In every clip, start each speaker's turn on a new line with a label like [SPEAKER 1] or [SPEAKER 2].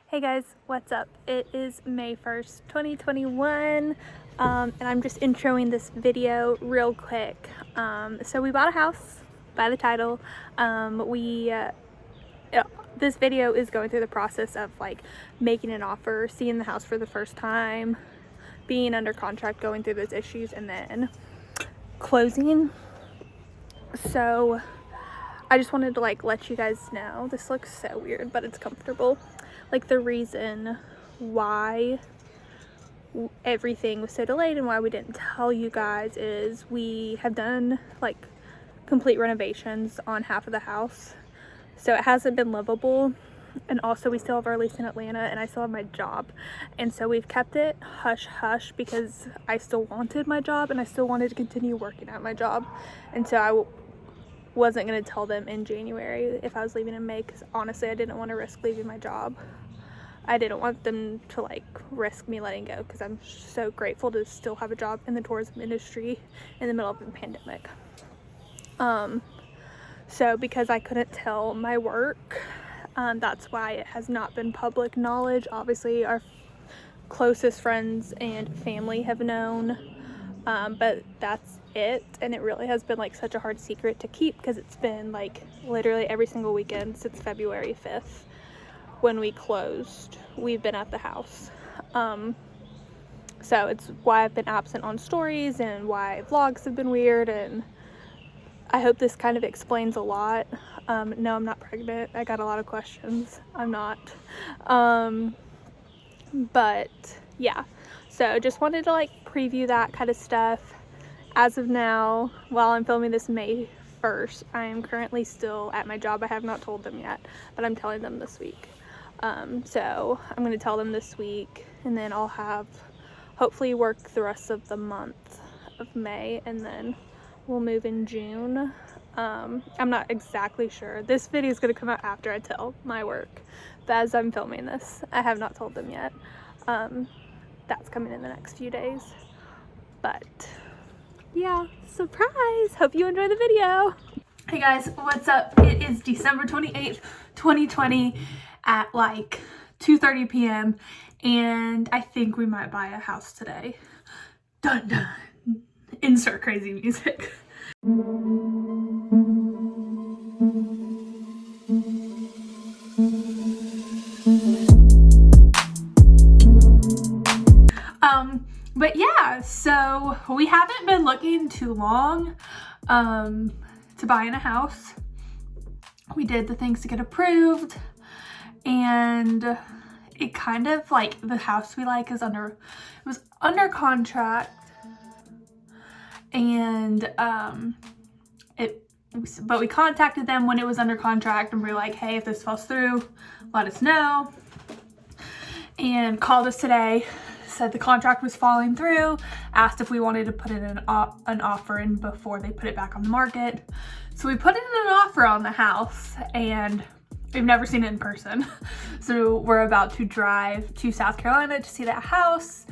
[SPEAKER 1] Hey guys, what's up? It is May 1st, 2021, and I'm just introing this video real quick. So we bought a house by the title. This video is going through the process of like making an offer, seeing the house for the first time, being under contract, going through those issues, and then closing. So I just wanted to let you guys know, this looks so weird, but it's comfortable. The reason why everything was so delayed and why we didn't tell you guys is we have done complete renovations on half of the house, so it hasn't been livable, and also we still have our lease in Atlanta and I still have my job, and so we've kept it hush hush because I still wanted my job and I still wanted to continue working at my job, and so I wasn't going to tell them in January if I was leaving in May, because honestly I didn't want to risk leaving my job. I didn't want them to risk me letting go, because I'm so grateful to still have a job in the tourism industry in the middle of the pandemic. So because I couldn't tell my work, that's why it has not been public knowledge. Obviously our closest friends and family have known, but that's it, and it really has been such a hard secret to keep, because it's been literally every single weekend since February 5th when we closed we've been at the house. So it's why I've been absent on stories and why vlogs have been weird, and I hope this kind of explains a lot. No, I'm not pregnant. I got a lot of questions. I'm not. But yeah, so just wanted to preview that kind of stuff. As of now, while I'm filming this May 1st, I am currently still at my job. I have not told them yet, but I'm telling them this week. So I'm going to tell them this week, and then I'll have hopefully work the rest of the month of May, and then we'll move in June. I'm not exactly sure. This video is going to come out after I tell my work, but as I'm filming this, I have not told them yet. That's coming in the next few days, but yeah, surprise! Hope you enjoy the video. Hey guys, what's up? It is December 28th, 2020 at 2:30 p.m. and I think we might buy a house today. Dun dun. Insert crazy music. But yeah, so we haven't been looking too long to buy in a house. We did the things to get approved, and it kind of the house we like is was under contract, and but we contacted them when it was under contract, and we were like, hey, if this falls through, let us know, and called us today, said the contract was falling through, asked if we wanted to put in an offer in before they put it back on the market. So we put in an offer on the house, and we've never seen it in person. So we're about to drive to South Carolina to see that house.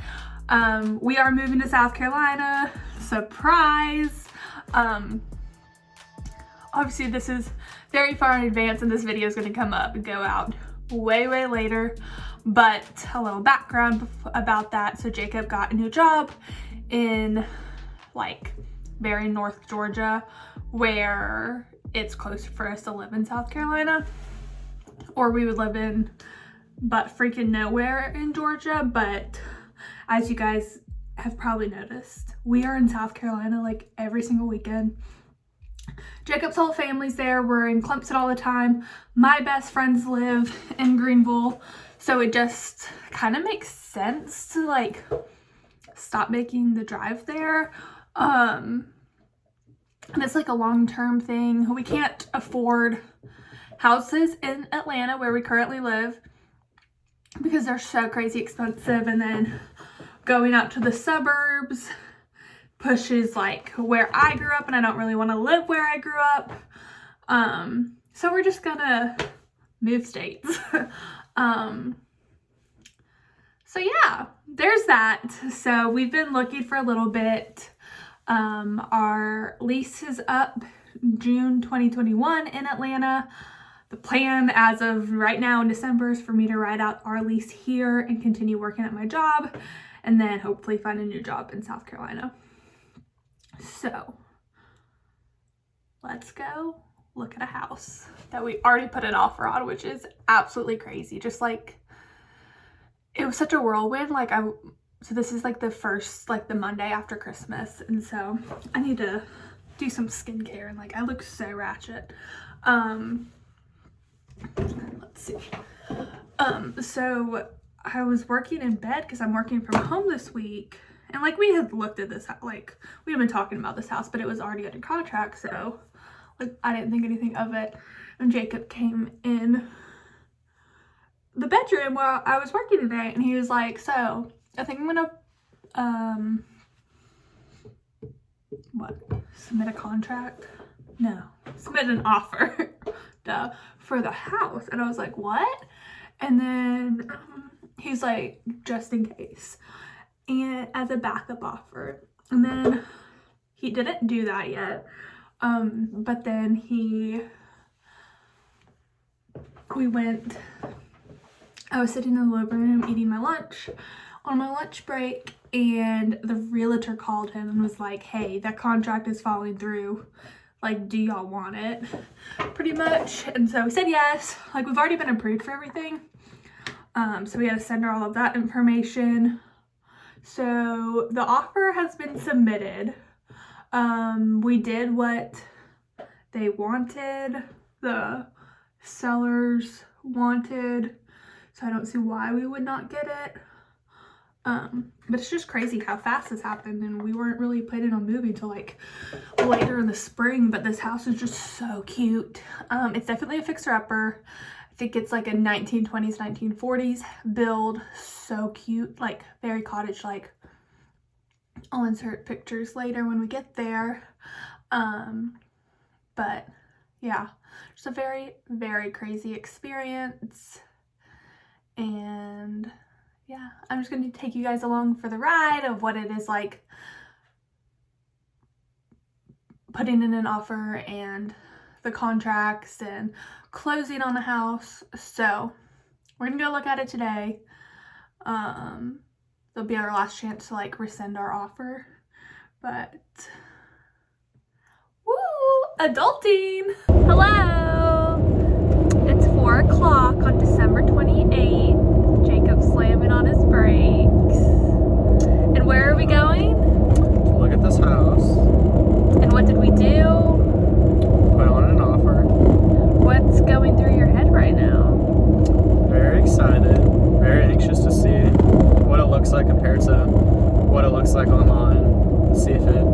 [SPEAKER 1] We are moving to South Carolina. Surprise! Obviously this is very far in advance, and this video is going to come up and go out way later, but a little background about that. So Jacob got a new job in very North Georgia, where it's close for us to live in South Carolina, or we would live in but freaking nowhere in Georgia. But as you guys have probably noticed, we are in South Carolina every single weekend. Jacob's whole family's there. We're in Clemson all the time. My best friends live in Greenville, so it just kind of makes sense to stop making the drive there. And it's a long-term thing. We can't afford houses in Atlanta where we currently live because they're so crazy expensive, and then going out to the suburbs pushes where I grew up, and I don't really want to live where I grew up. So we're just gonna move states. So yeah, there's that. So we've been looking for a little bit. Our lease is up June 2021 in Atlanta. the plan as of right now in December is for me to ride out our lease here and continue working at my job, and then hopefully find a new job in South Carolina. So let's go look at a house that we already put an offer on, which is absolutely crazy. Just like, it was such a whirlwind. Like, so this is like the first, like the Monday after Christmas, and so I need to do some skincare, and like I look so ratchet. Let's see. So I was working in bed because I'm working from home this week, and like we had looked at this, like we had been talking about this house, but it was already under contract, so like I didn't think anything of it. And Jacob came in the bedroom while I was working today, and he was like, so I think I'm gonna submit a contract? No, submit an offer duh, for the house. And I was like, what? And then he's like, just in case, and as a backup offer. And then he didn't do that yet, but then I was sitting in the living room eating my lunch on my lunch break, and the realtor called him and was like, hey, that contract is falling through. Like, do y'all want it? Pretty much. And so we said yes. Like, we've already been approved for everything. So we had to send her all of that information. So the offer has been submitted. We did what they wanted, the sellers wanted, so I don't see why we would not get it. But it's just crazy how fast this happened, and we weren't really planning on moving till like later in the spring, but this house is just so cute. It's definitely a fixer-upper. I think it's like a 1920s, 1940s build. So cute, like very cottage-like. I'll insert pictures later when we get there. But yeah, just a very, very crazy experience. And yeah, I'm just going to take you guys along for the ride of what it is like putting in an offer and the contracts and closing on the house. So we're going to go look at it today. There'll be our last chance to like rescind our offer, but woo, adulting. Hello, it's 4 o'clock on December 28th. Jacob slamming on his brakes. And where are we going?
[SPEAKER 2] Look at this house.
[SPEAKER 1] And what did we do?
[SPEAKER 2] Put on an offer.
[SPEAKER 1] What's going through your head right now?
[SPEAKER 2] Very excited. Very anxious to see what it looks like compared to what it looks like online. See if it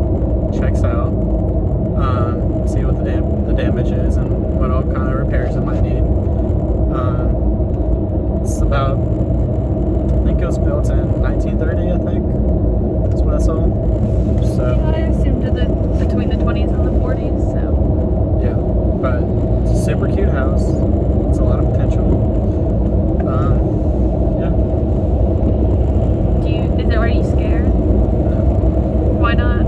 [SPEAKER 2] checks out. See what the damage is and what all kind of repairs it might need. It's about, I think it was built in 1930, I think. That's what I saw. So
[SPEAKER 1] Yeah, I assumed between the 20s and the 40s, so.
[SPEAKER 2] yeah, but it's a super cute house. It's a lot of potential. Yeah.
[SPEAKER 1] Are you scared?
[SPEAKER 2] No.
[SPEAKER 1] Why not?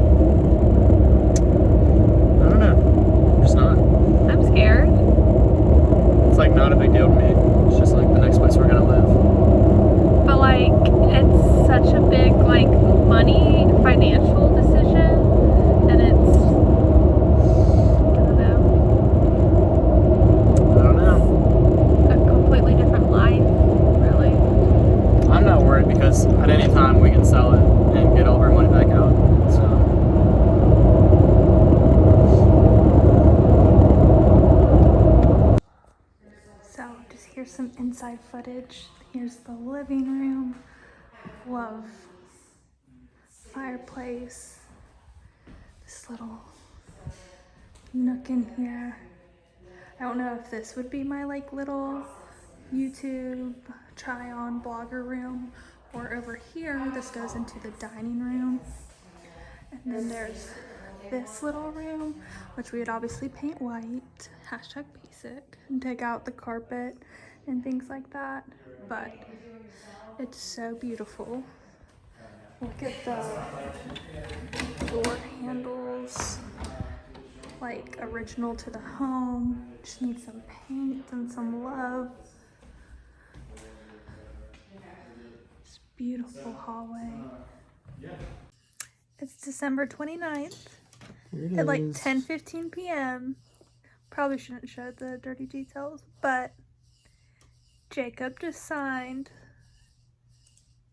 [SPEAKER 2] I don't know. I'm just not.
[SPEAKER 1] I'm scared.
[SPEAKER 2] It's like not a big deal to me. It's just like the next place we're gonna live.
[SPEAKER 1] But like, it's such a big like money financial decision, and it's,
[SPEAKER 2] I don't know.
[SPEAKER 1] a completely different life, really.
[SPEAKER 2] I'm not worried because at any time we can sell it and get all of our money back out.
[SPEAKER 1] So just here's some inside footage. Here's the living room. Love fireplace. This little nook in here. I don't know if this would be my like little YouTube try on blogger room, or over here this goes into the dining room. And then there's this little room, which we would obviously paint white, #basic, and take out the carpet and things like that. But it's so beautiful. Look at the door handles. like original to the home. Just needs some paint and some love. This beautiful hallway. It's December 29th at like 10:15 p.m. Probably shouldn't show the dirty details, but Jacob just signed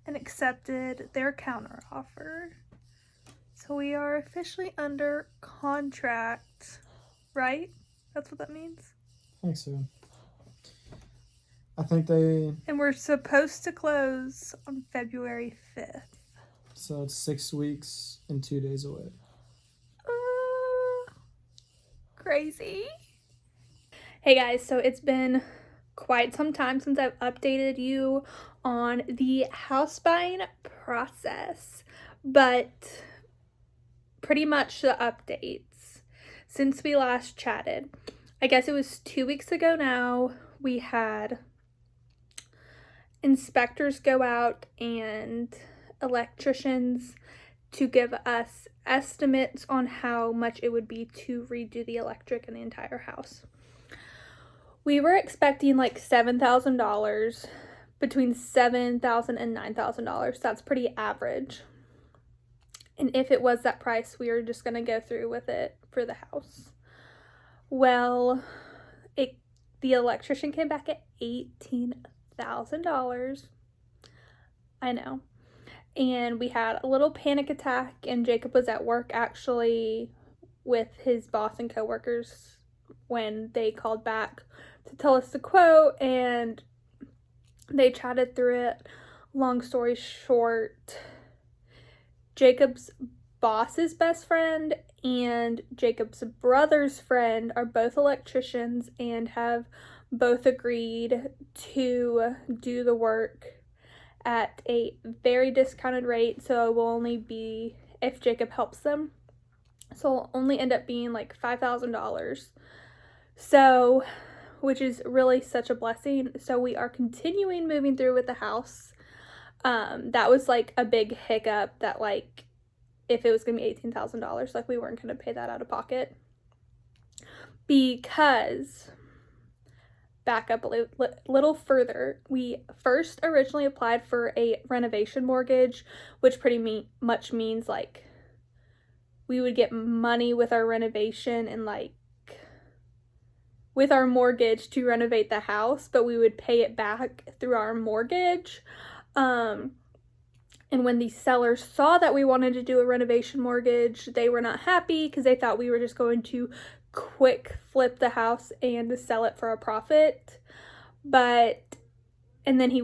[SPEAKER 1] and accepted their counter offer. So we are officially under contract, right? That's what that means?
[SPEAKER 2] I think so. I think they...
[SPEAKER 1] And we're supposed to close on February 5th.
[SPEAKER 2] So it's 6 weeks and 2 days away.
[SPEAKER 1] Crazy. Hey guys, so it's been quite some time since I've updated you on the house buying process, but pretty much the updates since we last chatted. I guess it was 2 weeks ago now. We had inspectors go out and electricians to give us estimates on how much it would be to redo the electric in the entire house. We were expecting like $7,000, between $7,000 and $9,000. That's pretty average. And if it was that price, we were just going to go through with it for the house. Well, the electrician came back at $18,000. I know. And we had a little panic attack, and Jacob was at work actually with his boss and coworkers when they called back to tell us the quote, and they chatted through it. Long story short, Jacob's boss's best friend and Jacob's brother's friend are both electricians and have both agreed to do the work at a very discounted rate, so it will only be if Jacob helps them. So it'll only end up being like $5,000. So, which is really such a blessing. So we are continuing moving through with the house. That was like a big hiccup, that like if it was gonna be $18,000, like we weren't gonna pay that out of pocket, because back up a little further, we first originally applied for a renovation mortgage, which pretty much means like we would get money with our renovation and like with our mortgage to renovate the house, but we would pay it back through our mortgage. And when the sellers saw that we wanted to do a renovation mortgage, they were not happy because they thought we were just going to quick flip the house and sell it for a profit. And then he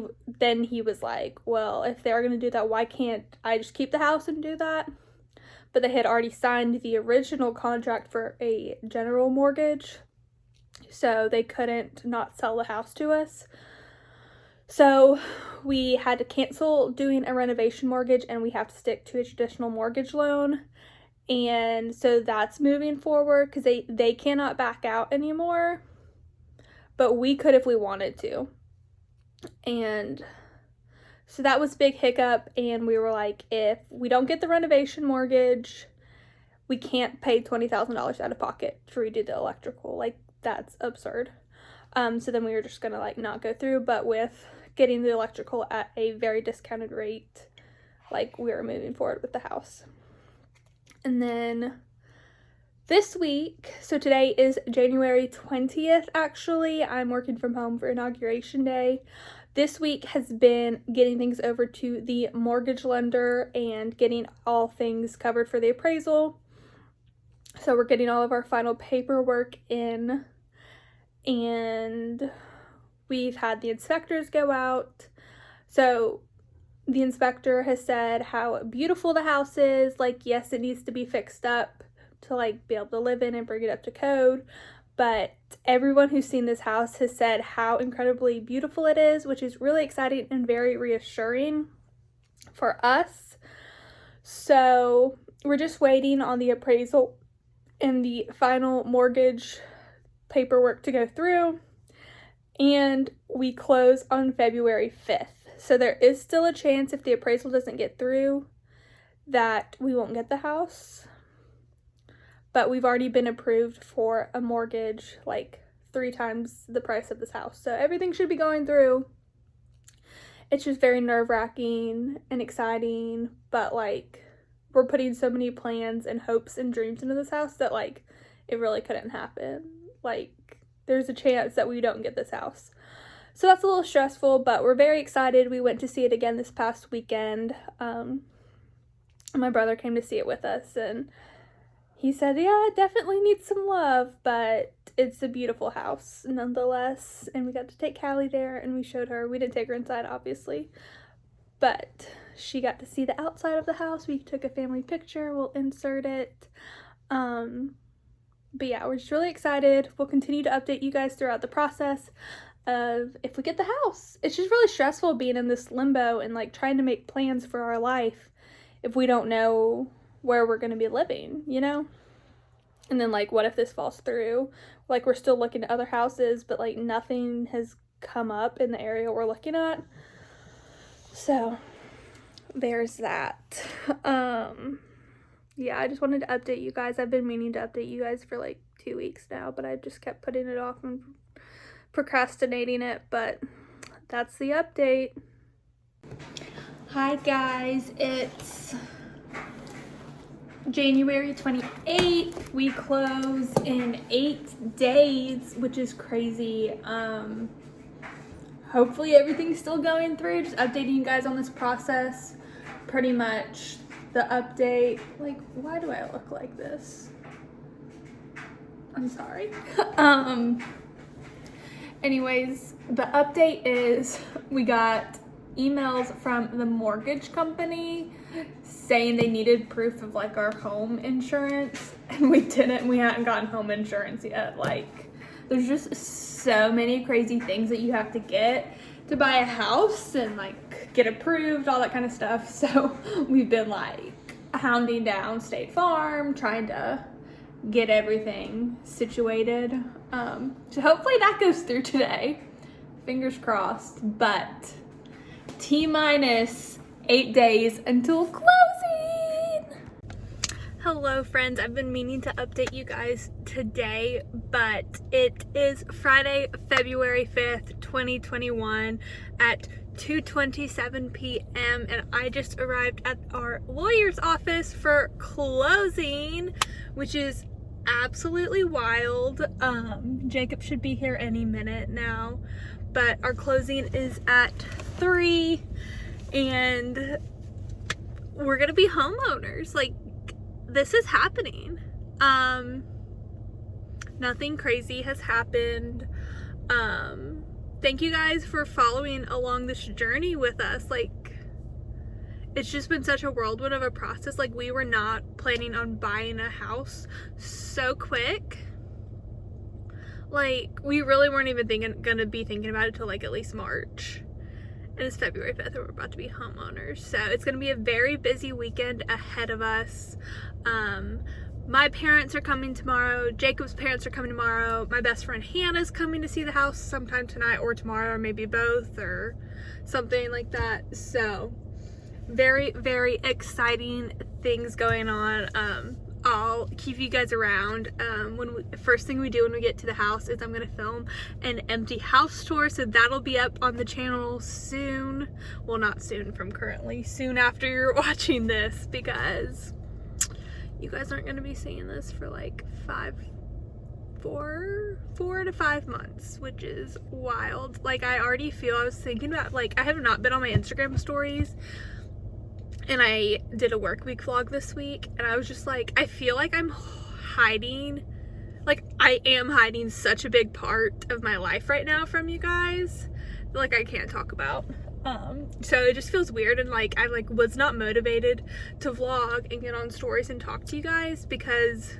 [SPEAKER 1] was like, well, if they're going to do that, why can't I just keep the house and do that? But they had already signed the original contract for a general mortgage, so they couldn't not sell the house to us. So we had to cancel doing a renovation mortgage, and we have to stick to a traditional mortgage loan. And so that's moving forward because they cannot back out anymore, but we could if we wanted to. And so that was a big hiccup, and we were like, if we don't get the renovation mortgage, we can't pay $20,000 out of pocket to redo the electrical. Like, that's absurd. So then we were just gonna like not go through, but with getting the electrical at a very discounted rate, like we were moving forward with the house. And then this week, so today is January 20th, actually. I'm working from home for Inauguration Day. This week has been getting things over to the mortgage lender and getting all things covered for the appraisal. So we're getting all of our final paperwork in, and we've had the inspectors go out. So the inspector has said how beautiful the house is. Like, yes, it needs to be fixed up to like be able to live in and bring it up to code, but everyone who's seen this house has said how incredibly beautiful it is, which is really exciting and very reassuring for us. So we're just waiting on the appraisal and the final mortgage paperwork to go through, and we close on February 5th. So there is still a chance, if the appraisal doesn't get through, that we won't get the house. but we've already been approved for a mortgage like 3 times the price of this house. So everything should be going through. It's just very nerve-wracking and exciting, but like we're putting so many plans and hopes and dreams into this house that like it really couldn't happen. Like there's a chance that we don't get this house. So that's a little stressful, but we're very excited. We went to see it again this past weekend. My brother came to see it with us, and he said, yeah, it definitely needs some love, but it's a beautiful house nonetheless. And we got to take Callie there, and we showed her. We didn't take her inside, obviously, but she got to see the outside of the house. We took a family picture. We'll insert it. But yeah, we're just really excited. We'll continue to update you guys throughout the process of if we get the house. It's just really stressful being in this limbo and like trying to make plans for our life if we don't know where we're going to be living, you know? And then like, what if this falls through? Like, we're still looking at other houses, but like nothing has come up in the area we're looking at. So there's that. Yeah, I just wanted to update you guys. I've been meaning to update you guys for like 2 weeks now, but I just kept putting it off and procrastinating it, but that's the update. Hi guys, it's January 28th. We close in 8 days, which is crazy. Hopefully everything's still going through. Just updating you guys on this process. Pretty much the update. Like, why do I look like this? I'm sorry. Anyways, the update is we got emails from the mortgage company saying they needed proof of like our home insurance, and we hadn't gotten home insurance yet. Like, there's just so many crazy things that you have to get to buy a house and like get approved, all that kind of stuff. So we've been like hounding down State Farm, trying to get everything situated. So hopefully that goes through today. Fingers crossed. But T-minus 8 days until closing. Hello friends, I've been meaning to update you guys today, but it is Friday, February 5th, 2021 at 2:27 p.m. and I just arrived at our lawyer's office for closing, which is absolutely wild. Jacob should be here any minute now, but our closing is at 3 and we're gonna be homeowners. Like, this is happening. Nothing crazy has happened. Thank you guys for following along this journey with us. Like, it's just been such a whirlwind of a process. Like, we were not planning on buying a house so quick. Like, we really weren't even gonna be thinking about it till like at least March. And it's February 5th and we're about to be homeowners. So it's gonna be a very busy weekend ahead of us. My parents are coming tomorrow. Jacob's parents are coming tomorrow. My best friend Hannah's coming to see the house sometime tonight or tomorrow, or maybe both or something like that. So very, very exciting things going on. I'll keep you guys around. First thing we do when we get to the house is I'm gonna film an empty house tour, so that'll be up on the channel soon. Well, not soon from currently, soon after you're watching this, because you guys aren't gonna be seeing this for like 4 to 5 months, which is wild. Like, I was thinking about, like, I have not been on my Instagram stories, and I did a work week vlog this week, and I was just like, I feel like I'm hiding, like I am hiding such a big part of my life right now from you guys, like I can't talk about. So it just feels weird, and like I like was not motivated to vlog and get on stories and talk to you guys because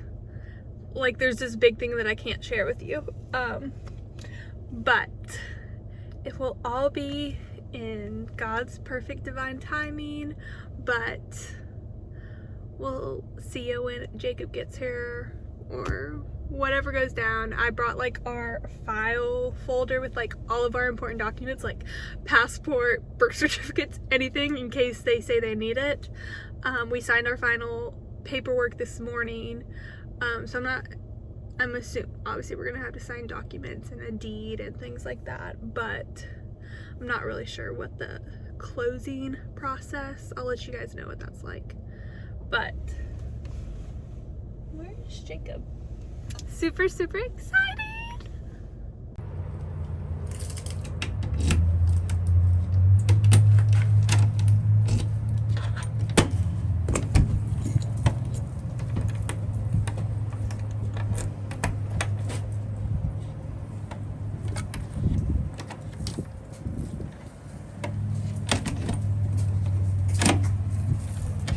[SPEAKER 1] like there's this big thing that I can't share with you. But it will all be in God's perfect divine timing, but we'll see you when Jacob gets here or whatever goes down. I brought like our file folder with like all of our important documents, like passport, birth certificates, anything in case they say they need it. We signed our final paperwork this morning. So I'm assuming, obviously we're gonna have to sign documents and a deed and things like that, but I'm not really sure what the closing process, I'll let you guys know what that's like. But where's Jacob? Super excited.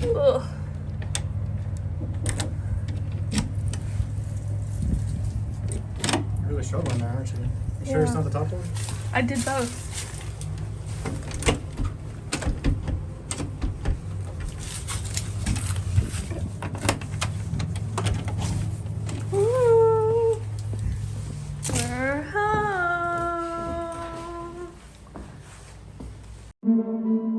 [SPEAKER 1] Ugh.
[SPEAKER 2] You're really struggling there, aren't you? You sure it's not the top one?
[SPEAKER 1] I did both. Ooh, we're home.